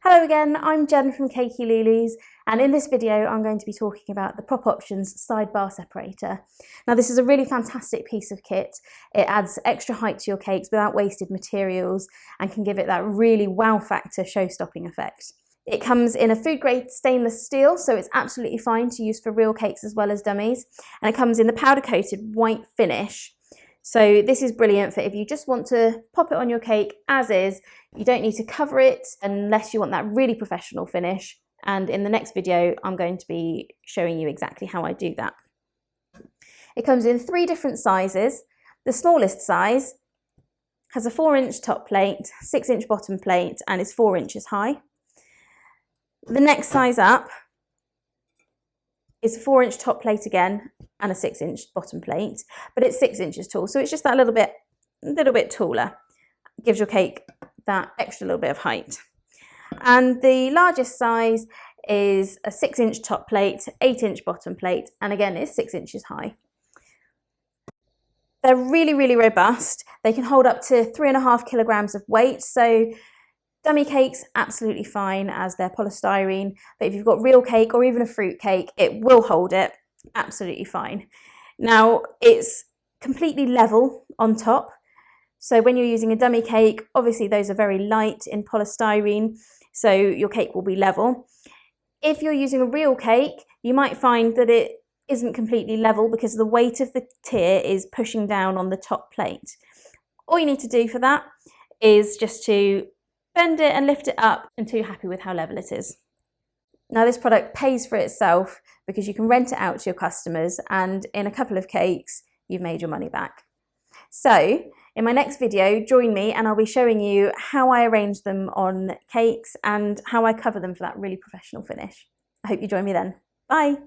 Hello again, I'm Jen from Cakey Lulu's, and in this video I'm going to be talking about the Prop Options sidebar separator. Now this is a really fantastic piece of kit. It adds extra height to your cakes without wasted materials and can give it that really wow factor show-stopping effect. It comes in a food grade stainless steel, so it's absolutely fine to use for real cakes as well as dummies, and it comes in the powder coated white finish. So this is brilliant for if you just want to pop it on your cake as is. You don't need to cover it unless you want that really professional finish. And in the next video, I'm going to be showing you exactly how I do that. It comes in 3 different sizes. The smallest size has a 4-inch top plate, 6-inch bottom plate, and is 4 inches high. The next size up is a 4-inch top plate again and a 6-inch bottom plate, but it's 6 inches tall, so it's just that little bit taller. It gives your cake that extra little bit of height. And the largest size is a 6-inch top plate, 8-inch bottom plate, and again it's 6 inches high. They're really, really robust. They can hold up to 3.5 kilograms of weight, so dummy cakes, absolutely fine as they're polystyrene, but if you've got real cake or even a fruit cake, it will hold it absolutely fine. Now, it's completely level on top, so when you're using a dummy cake, obviously those are very light in polystyrene, so your cake will be level. If you're using a real cake, you might find that it isn't completely level because the weight of the tier is pushing down on the top plate. All you need to do for that is just to bend it and lift it up until you're happy with how level it is. Now this product pays for itself because you can rent it out to your customers, and in a couple of cakes you've made your money back. So in my next video, join me and I'll be showing you how I arrange them on cakes and how I cover them for that really professional finish. I hope you join me then. Bye!